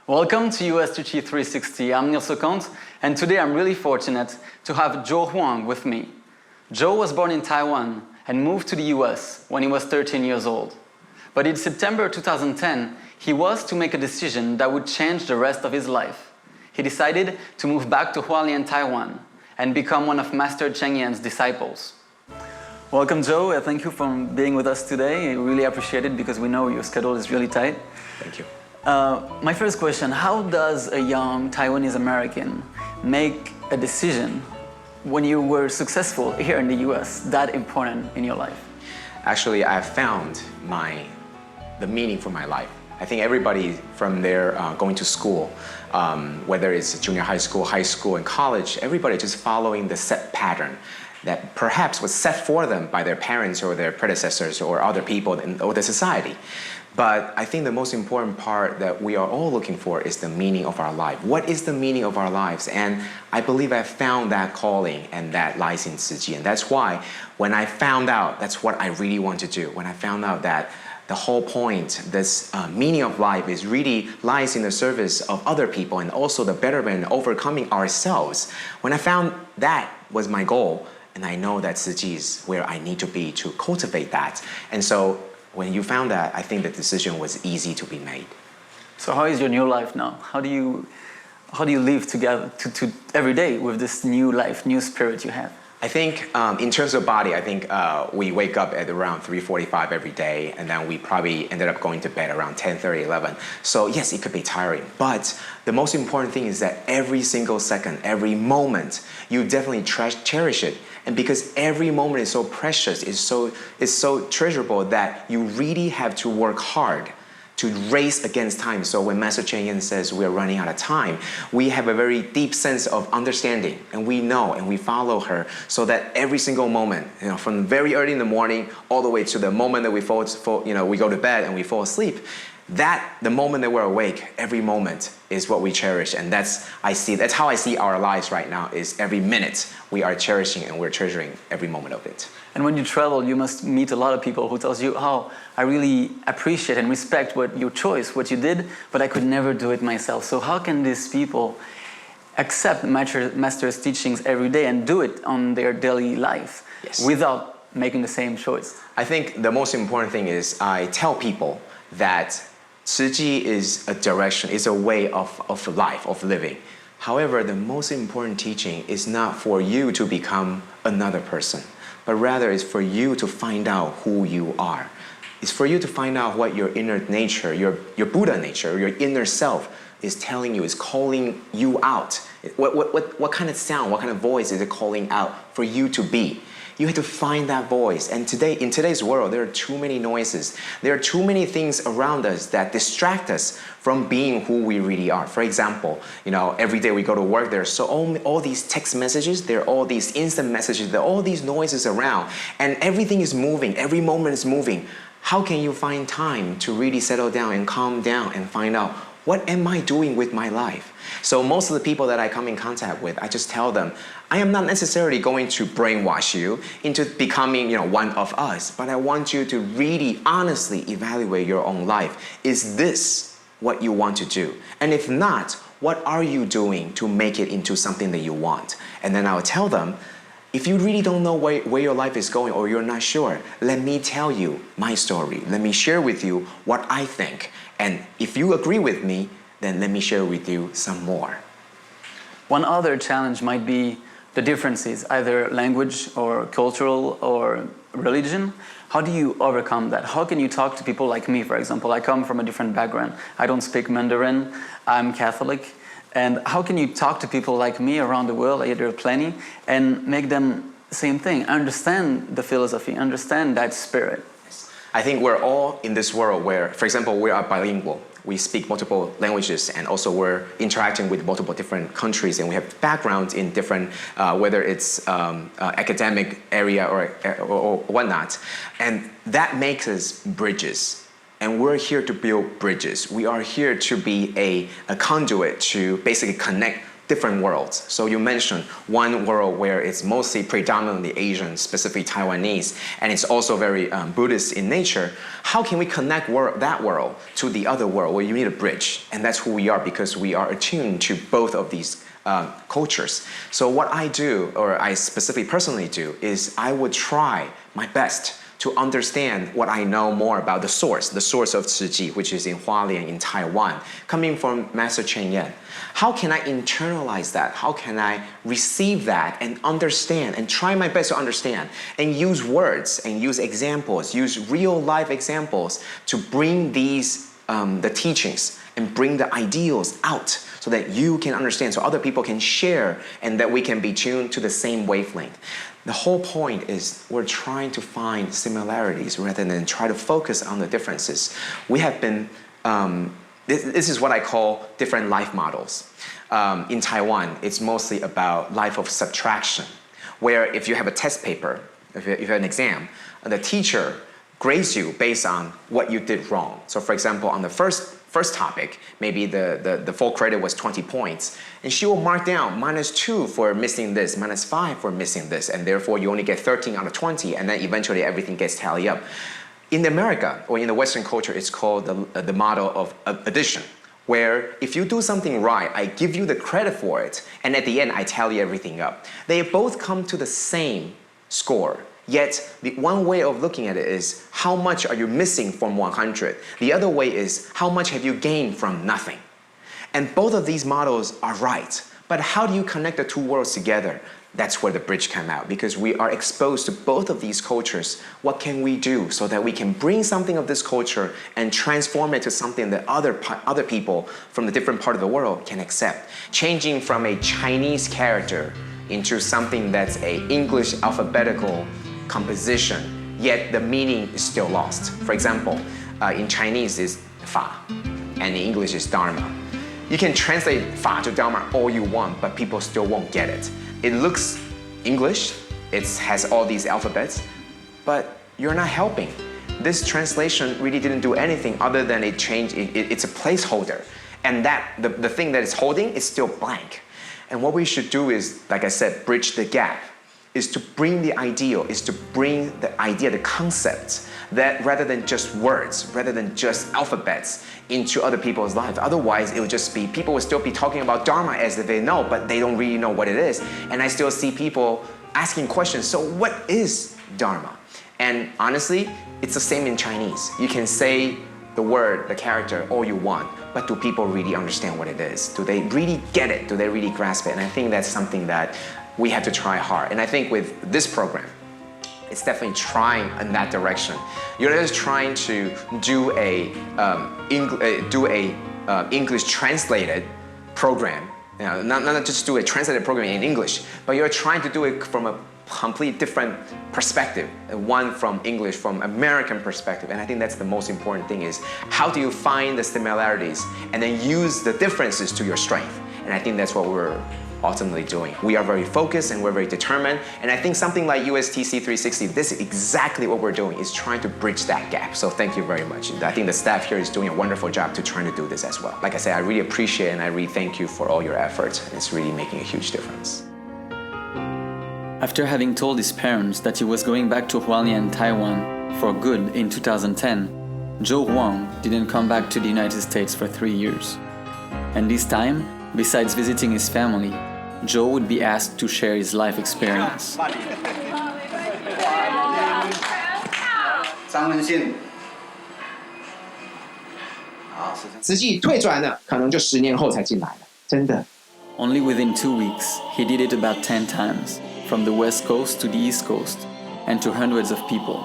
Welcome to US Tzu Chi 360. I'm Neil Socont, and today I'm really fortunate to have Joe Huang with me. Joe was born in Taiwan and moved to the US when he was 13 years old. But in September 2010, he was to make a decision that would change the rest of his life. He decided to move back to Hualien, Taiwan, and become one of Master Cheng Yan's disciples. Welcome, Joe. Thank you for being with us today. I really appreciate it because we know your schedule is really tight. Thank you. My first question, how does a young Taiwanese American make a decision when you were successful here in the US, that important in your life? Actually, I found the meaning for my life. I think everybody from there going to school, whether it's junior high school, and college, everybody just following the set pattern that perhaps was set for them by their parents or their predecessors or other people or the society. But I think the most important part that we are all looking for is the meaning of our life. What is the meaning of our lives? And I believe I found that calling, and that lies in Tzu Chi. And that's why when I found out that's what I really want to do, when I found out that the whole point, this meaning of life is really lies in the service of other people and also the betterment and overcoming ourselves. When I found that was my goal, and I know that Tzu Chi is where I need to be to cultivate that. And so when you found that, I think the decision was easy to be made. So how is your new life now? How do you live together to every day with this new life, new spirit you have? I think in terms of body, I think we wake up at around 3:45 every day, and then we probably ended up going to bed around 10:30, 11. So yes, it could be tiring, but the most important thing is that every single second, every moment, you definitely cherish it. And because every moment is so precious, is so treasurable that you really have to work hard to race against time. So when Master Cheng Yan says we're running out of time, we have a very deep sense of understanding, and we know and we follow her, so that every single moment, from very early in the morning all the way to the moment that we we go to bed and we fall asleep, the moment that we're awake, every moment is what we cherish. And that's how I see our lives right now, is every minute we are cherishing and we're treasuring every moment of it. And when you travel, you must meet a lot of people who tells you, oh, I really appreciate and respect your choice, what you did, but I could never do it myself. So how can these people accept Master's teachings every day and do it on their daily life without making the same choice? I think the most important thing is I tell people that Tzu Chi is a direction, is a way of life, of living. However, the most important teaching is not for you to become another person, but rather is for you to find out who you are. It's for you to find out what your inner nature, your Buddha nature, your inner self is telling you, is calling you out. What kind of sound, what kind of voice is it calling out for you to be? You have to find that voice. And in today's world, there are too many noises. There are too many things around us that distract us from being who we really are. For example, every day we go to work, there are all these text messages, there are all these instant messages, there are all these noises around, and everything is moving, every moment is moving. How can you find time to really settle down and calm down and find out, what am I doing with my life? So most of the people that I come in contact with, I just tell them, I am not necessarily going to brainwash you into becoming one of us, but I want you to really honestly evaluate your own life. Is this what you want to do? And if not, what are you doing to make it into something that you want? And then I'll tell them, if you really don't know where your life is going, or you're not sure, let me tell you my story. Let me share with you what I think. And if you agree with me, then let me share with you some more. One other challenge might be the differences, either language or cultural or religion. How do you overcome that? How can you talk to people like me, for example? I come from a different background. I don't speak Mandarin. I'm Catholic. And how can you talk to people like me around the world, there are plenty, and make them same thing, understand the philosophy, understand that spirit? I think we're all in this world where, for example, we are bilingual. We speak multiple languages, and also we're interacting with multiple different countries, and we have backgrounds in different, whether it's academic area or whatnot. And that makes us bridges. And we're here to build bridges. We are here to be a conduit to basically connect different worlds. So you mentioned one world where it's mostly predominantly Asian, specifically Taiwanese, and it's also very Buddhist in nature. How can we connect that world to the other world? Well, you need a bridge, and that's who we are because we are attuned to both of these cultures. So what I do, or I specifically personally do, is I would try my best to understand what I know more about the source of Tzu Chi, which is in Hualien in Taiwan, coming from Master Cheng Yen. How can I internalize that? How can I receive that and understand and try my best to understand and use words and use examples, use real life examples to bring these, the teachings and bring the ideals out so that you can understand, so other people can share and that we can be tuned to the same wavelength. The whole point is we're trying to find similarities rather than try to focus on the differences. We have been, this is what I call different life models. In Taiwan, it's mostly about life of subtraction, where if you have a test paper, if you have an exam, the teacher grades you based on what you did wrong. So for example, on the first topic, maybe the full credit was 20 points, and she will mark down -2 for missing this, -5 for missing this, and therefore you only get 13 out of 20, and then eventually everything gets tallied up. In America, or in the Western culture, it's called the model of addition, where if you do something right, I give you the credit for it, and at the end, I tally everything up. They both come to the same score. Yet, the one way of looking at it is how much are you missing from 100? The other way is how much have you gained from nothing? And both of these models are right. But how do you connect the two worlds together? That's where the bridge came out, because we are exposed to both of these cultures. What can we do so that we can bring something of this culture and transform it to something that other people from the different part of the world can accept? Changing from a Chinese character into something that's an English alphabetical composition, yet the meaning is still lost. For example, in Chinese is Fa, and in English is Dharma. You can translate Fa to Dharma all you want, but people still won't get it. It looks English, it has all these alphabets, but you're not helping. This translation really didn't do anything other than it's a placeholder. And the thing that it's holding is still blank. And what we should do is, like I said, bridge the gap. Is to bring the ideal, is to bring the idea, the concepts, that rather than just words, rather than just alphabets, into other people's lives. Otherwise, it would just be, people would still be talking about Dharma as if they know, but they don't really know what it is. And I still see people asking questions, so what is Dharma? And honestly, it's the same in Chinese. You can say the word, the character, all you want, but do people really understand what it is? Do they really get it? Do they really grasp it? And I think that's something that we have to try hard. And I think with this program, it's definitely trying in that direction. You're just trying to do a English translated program, not just do a translated program in English, but you're trying to do it from a complete different perspective, one from English, from American perspective. And I think that's the most important thing is how do you find the similarities and then use the differences to your strength? And I think that's what we're ultimately doing. We are very focused and we're very determined. And I think something like USTC 360, this is exactly what we're doing, is trying to bridge that gap. So thank you very much. I think the staff here is doing a wonderful job to trying to do this as well. Like I said, I really appreciate and I really thank you for all your efforts. And it's really making a huge difference. After having told his parents that he was going back to Hualien, Taiwan for good in 2010, Joe Huang didn't come back to the United States for 3 years. And this time, besides visiting his family, Joe would be asked to share his life experience. 实际退转了，可能就10年后才进来了，真的。 Only within 2 weeks, he did it about 10 times, from the West Coast to the East Coast, and to hundreds of people,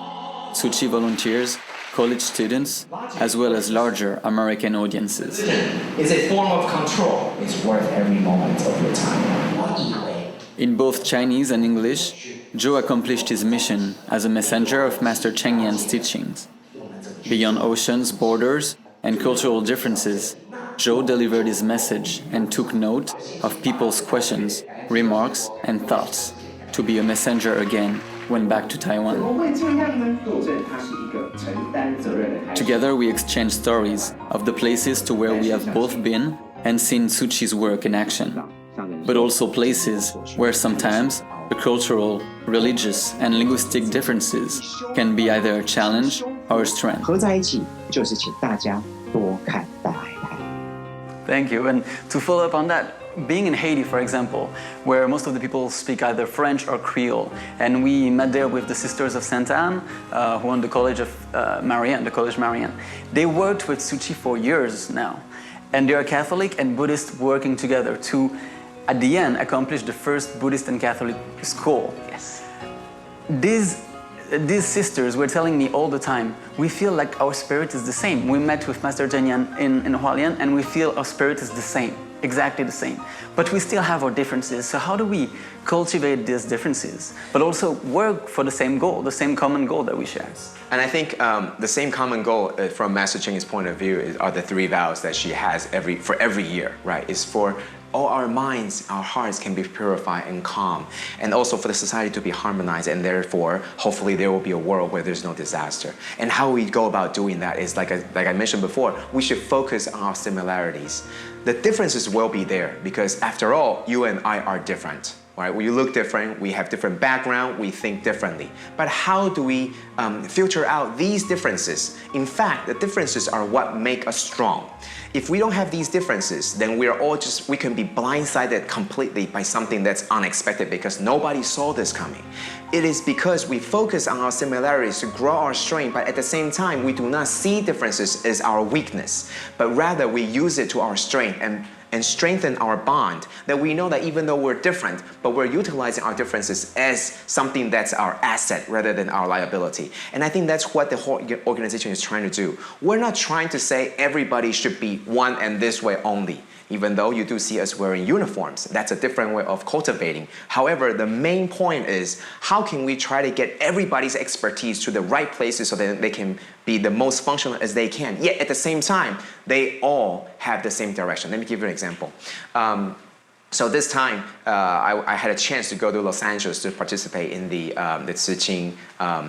Tzu Chi volunteers, college students, as well as larger American audiences. It's a form of control. It's worth every moment of your time. In both Chinese and English, Joe accomplished his mission as a messenger of Master Cheng Yan's teachings. Beyond oceans, borders, and cultural differences, Joe delivered his message and took note of people's questions, remarks, and thoughts to be a messenger again when back to Taiwan. Together we exchange stories of the places to where we have both been and seen Tzu Chi's work in action. but also places where sometimes the cultural, religious, and linguistic differences can be either a challenge or a strength. 合在一起就是请大家多看大海滩。 Thank you. And to follow up on that, being in Haiti, for example, where most of the people speak either French or Creole, and we met there with the Sisters of Sainte Anne, who own the College of Marianne, the College Marianne. They worked with Tzu Chi for years now, and they are Catholic and Buddhist working together to, at the end, accomplish the first Buddhist and Catholic school. Yes. These sisters were telling me all the time, we feel like our spirit is the same. We met with Master Zhenyan in Hualien, and we feel our spirit is the same, exactly the same. But we still have our differences, so how do we cultivate these differences, but also work for the same goal, the same common goal that we share? And I think the same common goal from Master Cheng's point of view are the 3 vows that she has for every year, right? Is for all our minds, our hearts can be purified and calm, and also for the society to be harmonized, and therefore, hopefully there will be a world where there's no disaster. And how we go about doing that is, like I mentioned before, we should focus on our similarities. The differences will be there, because after all, you and I are different. Right? We look different, we have different background, we think differently. But how do we filter out these differences? In fact, the differences are what make us strong. If we don't have these differences, then we can be blindsided completely by something that's unexpected because nobody saw this coming. It is because we focus on our similarities to grow our strength, but at the same time, we do not see differences as our weakness, but rather we use it to our strength and strengthen our bond, that we know that even though we're different, but we're utilizing our differences as something that's our asset rather than our liability. And I think that's what the whole organization is trying to do. We're not trying to say everybody should be one and this way only. Even though you do see us wearing uniforms, that's a different way of cultivating. However, the main point is, how can we try to get everybody's expertise to the right places so that they can be the most functional as they can, yet at the same time, they all have the same direction. Let me give you an example. So this time, I had a chance to go to Los Angeles to participate in the Tzu Chi,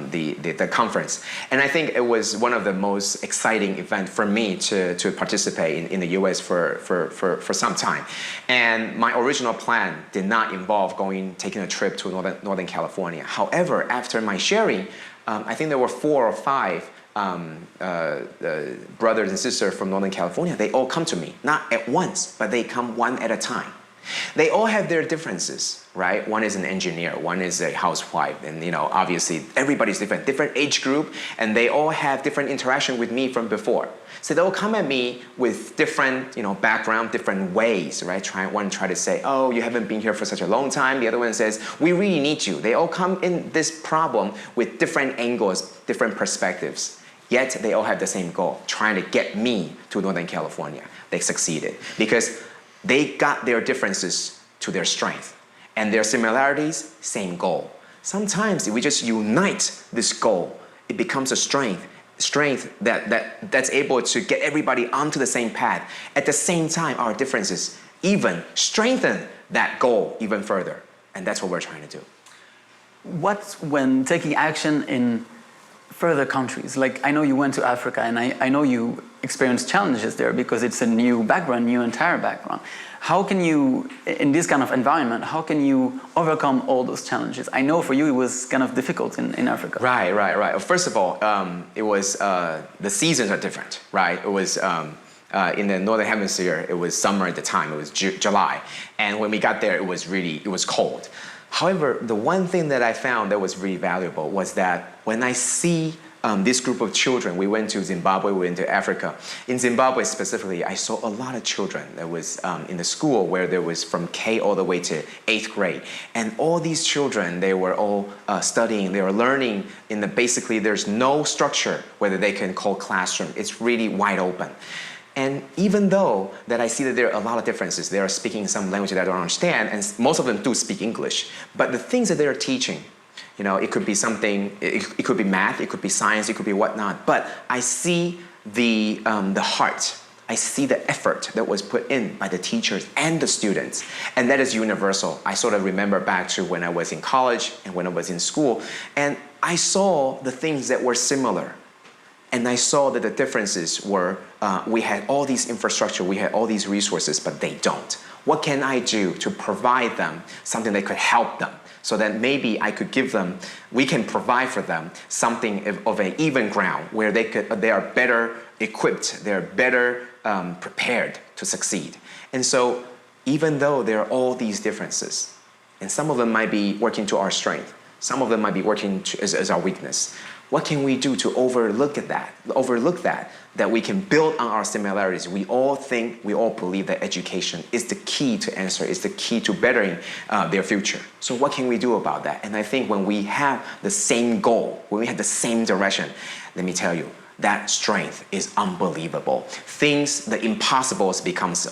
the conference. And I think it was one of the most exciting events for me to participate in the US for some time. And my original plan did not involve taking a trip to Northern California. However, after my sharing, I think there were 4 or 5 brothers and sisters from Northern California. They all come to me, not at once, but they come one at a time. They all have their differences, right? One is an engineer, one is a housewife, and obviously everybody's different age group, and they all have different interaction with me from before. So they'll come at me with different, background, different ways, right? One try to say, oh, you haven't been here for such a long time. The other one says, we really need you. They all come in this problem with different angles, different perspectives. Yet they all have the same goal, trying to get me to Northern California. They succeeded because they got their differences to their strength, and their similarities, same goal. Sometimes if we just unite this goal, it becomes a strength that's able to get everybody onto the same path. At the same time, our differences even strengthen that goal even further, and that's what we're trying to do. What, when taking action in further countries, like I know you went to Africa, and I know you experienced challenges there because it's a new background, new entire background. How can you, in this kind of environment, how can you overcome all those challenges? I know for you it was kind of difficult in Africa. Right. First of all, it was, the seasons are different, right? It was, in the Northern Hemisphere, it was summer at the time, it was July. And when we got there, it was cold. However, the one thing that I found that was really valuable was that when I see this group of children, we went to Zimbabwe, we went to Africa. In Zimbabwe specifically, I saw a lot of children that was in the school where there was from K all the way to 8th grade. And all these children, they were all studying, they were learning basically there's no structure whether they can call classroom. It's really wide open. And even though that I see that there are a lot of differences, they are speaking some language that I don't understand, and most of them do speak English. But the things that they're teaching, it could be something, it could be math, it could be science, it could be whatnot. But I see the heart, I see the effort that was put in by the teachers and the students. And that is universal. I sort of remember back to when I was in college and when I was in school, and I saw the things that were similar. And I saw that the differences were we had all these infrastructure, we had all these resources, but they don't. What can I do to provide them something that could help them? So that maybe I could give them, we can provide for them something of an even ground where they are better equipped, they're better prepared to succeed. And so even though there are all these differences, and some of them might be working to our strength, some of them might be working as our weakness, what can we do to overlook that we can build on our similarities? We all believe that education is the key to answer, is the key to bettering their future. So what can we do about that? And I think when we have the same goal, when we have the same direction, let me tell you, that strength is unbelievable. The impossibles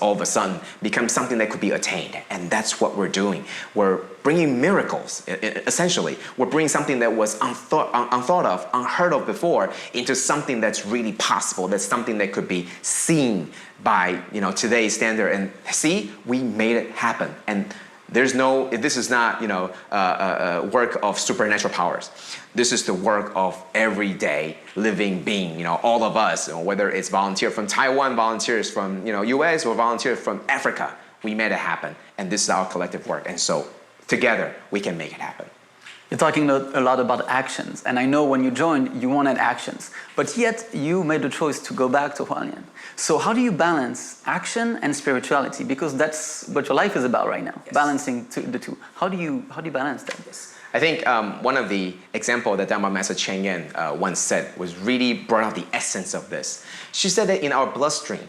all of a sudden become something that could be attained. And that's what we're doing. We're bringing miracles, essentially. We're bringing something that was unthought of, unheard of before, into something that's really possible. That's something that could be seen by today's standard. And see, we made it happen. And this is not work of supernatural powers. This is the work of everyday living being, all of us, whether it's volunteer from Taiwan, volunteers from US, or volunteers from Africa. We made it happen, and this is our collective work. And so together we can make it happen. You're talking a lot about actions, and I know when you joined, you wanted actions, but yet you made the choice to go back to Hualien. So how do you balance action and spirituality? Because that's what your life is about right now, yes. Balancing the two. How do you balance that? Yes. I think one of the examples that Dharma Master Cheng Yen once said was really brought out the essence of this. She said that in our bloodstream,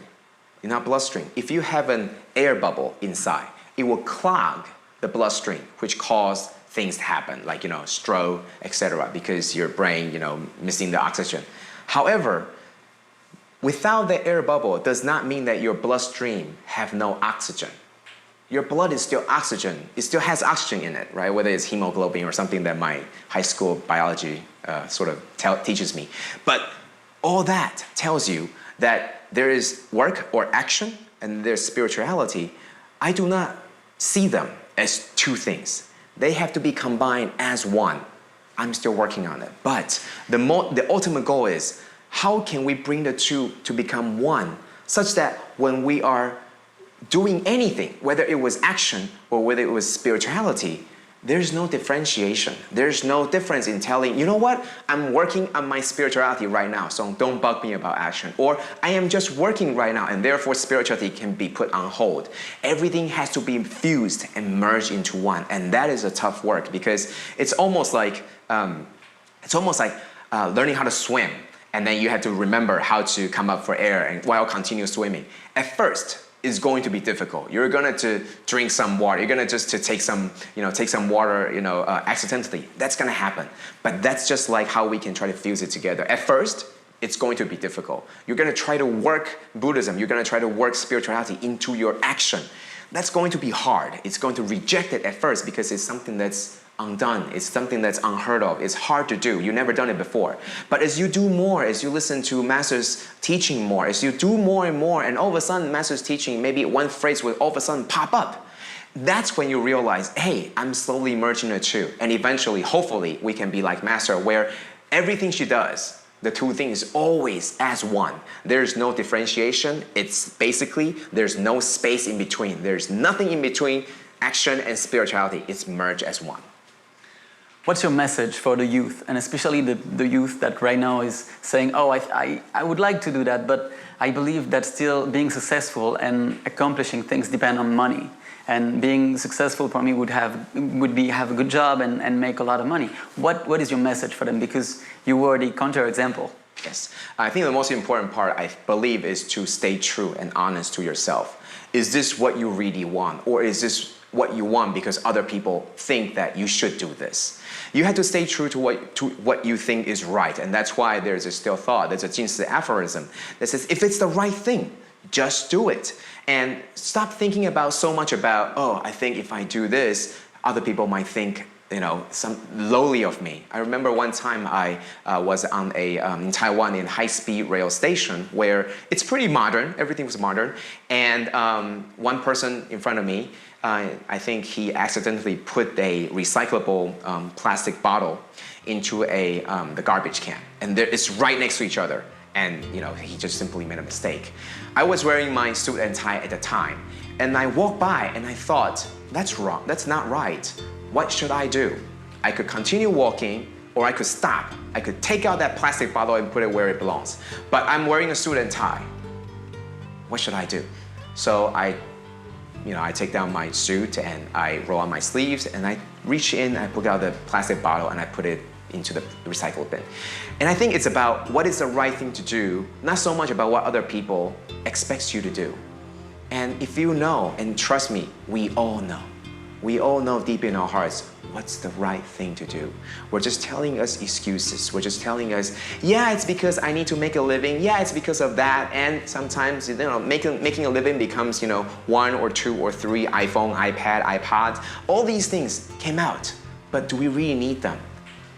if you have an air bubble inside, it will clog the bloodstream, which cause things to happen, like stroke, etc., because your brain, missing the oxygen. However, without the air bubble does not mean that your bloodstream have no oxygen. Your blood is still oxygen. It still has oxygen in it, right? Whether it's hemoglobin or something that my high school biology teaches me. But all that tells you that there is work or action and there's spirituality. I do not see them as two things. They have to be combined as one. I'm still working on it. But the ultimate goal is, how can we bring the two to become one, such that when we are doing anything, whether it was action or whether it was spirituality, there's no differentiation. There's no difference in telling, you know what, I'm working on my spirituality right now, so don't bug me about action. Or I am just working right now, and therefore spirituality can be put on hold. Everything has to be fused and merged into one, and that is a tough work, because it's almost like learning how to swim, and then you have to remember how to come up for air and while continue swimming. At first, it's going to be difficult. You're going to drink some water. You're going to take some water, accidentally. That's going to happen. But that's just like how we can try to fuse it together. At first, it's going to be difficult. You're going to try to work Buddhism. You're going to try to work spirituality into your action. That's going to be hard. It's going to reject it at first because it's something that's undone. It's something that's unheard of. It's hard to do. You've never done it before. But as you do more, as you listen to Master's teaching more, as you do more and more, and all of a sudden Master's teaching, maybe one phrase will all of a sudden pop up. That's when you realize, hey, I'm slowly merging the two. And eventually, hopefully, we can be like Master, where everything she does, the two things is always as one. There's no differentiation. It's basically, there's no space in between. There's nothing in between action and spirituality. It's merged as one. What's your message for the youth, and especially the youth that right now is saying, oh, I would like to do that, but I believe that still being successful and accomplishing things depend on money. And being successful for me would be have a good job and make a lot of money. What is your message for them? Because you were the counterexample. Yes. I think the most important part, I believe, is to stay true and honest to yourself. Is this what you really want? Or is this what you want because other people think that you should do this? You have to stay true to what you think is right. And that's why there's a still thought. There's a Jinsi aphorism that says, if it's the right thing, just do it. And stop thinking so much about, oh, I think if I do this, other people might think, some lowly of me. I remember one time I was on in Taiwan in high-speed rail station where it's pretty modern, everything was modern, and one person in front of me, I think he accidentally put a recyclable plastic bottle into the garbage can, and it's right next to each other. and he just simply made a mistake. I was wearing my suit and tie at the time, and I walked by and I thought, that's wrong, that's not right. What should I do? I could continue walking, or I could stop. I could take out that plastic bottle and put it where it belongs. But I'm wearing a suit and tie. What should I do? So I take down my suit and I roll on my sleeves and I reach in, I pull out the plastic bottle and I put it into the recycle bin. And I think it's about what is the right thing to do, not so much about what other people expect you to do. And if you know, and trust me, we all know deep in our hearts what's the right thing to do. We're just telling us excuses. We're just telling us, yeah, it's because I need to make a living. Yeah, it's because of that. And sometimes, making a living becomes, 1 or 2 or 3 iPhone, iPad, iPod. All these things came out, but do we really need them?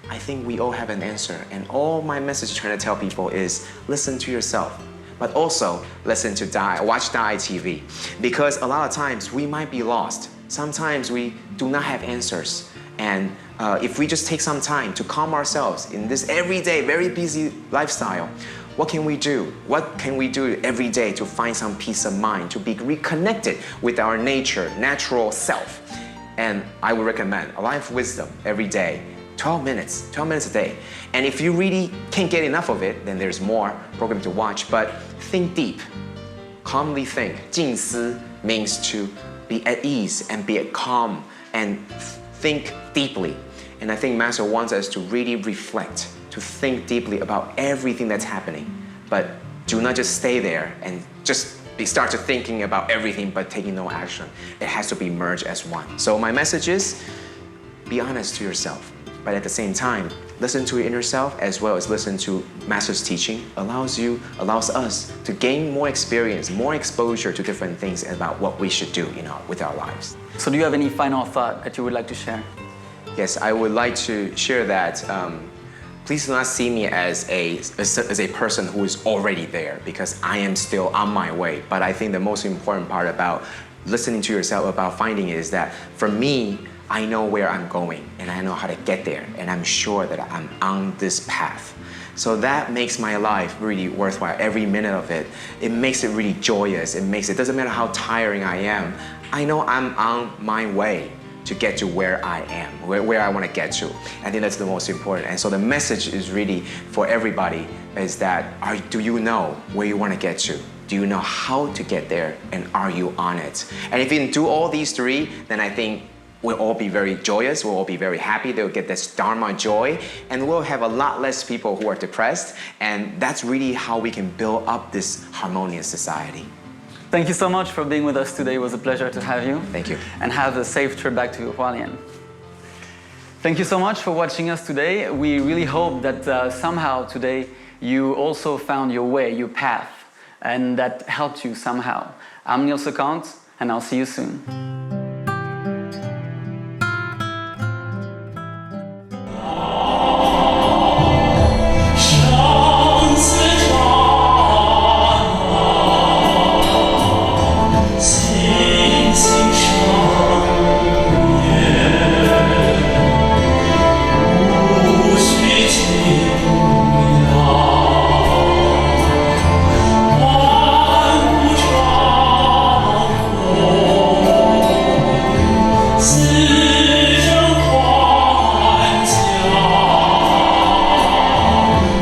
I think we all have an answer. And all my message is trying to tell people is listen to yourself, but also listen to watch TV. Because a lot of times we might be lost. Sometimes we do not have answers. And if we just take some time to calm ourselves in this everyday, very busy lifestyle, what can we do? What can we do every day to find some peace of mind, to be reconnected with our natural self? And I would recommend a life wisdom every day, 12 minutes a day. And if you really can't get enough of it, then there's more program to watch. But think deep, calmly think. 静思 means to be at ease and be at calm and think deeply. And I think Master wants us to really reflect, to think deeply about everything that's happening. But do not just stay there and just start to thinking about everything but taking no action. It has to be merged as one. So my message is, be honest to yourself. But at the same time, listen to your inner self as well as listen to Master's teaching allows us to gain more experience, more exposure to different things about what we should do, with our lives. So do you have any final thought that you would like to share? Yes, I would like to share that please do not see me as a person who is already there, because I am still on my way. But I think the most important part about listening to yourself, about finding, is that for me, I know where I'm going and I know how to get there, and I'm sure that I'm on this path. So that makes my life really worthwhile. Every minute of it, it makes it really joyous. It doesn't matter how tiring I am. I know I'm on my way to get to where I am, where I want to get to. I think that's the most important. And so the message is really for everybody is that, do you know where you want to get to? Do you know how to get there? And are you on it? And if you can do all these 3, then I think we'll all be very joyous, we'll all be very happy, they'll get this Dharma joy, and we'll have a lot less people who are depressed, and that's really how we can build up this harmonious society. Thank you so much for being with us today. It was a pleasure to have you. Thank you. And have a safe trip back to Hualien. Thank you so much for watching us today. We really hope that somehow today you also found your way, your path, and that helped you somehow. I'm Neil Secant, and I'll see you soon.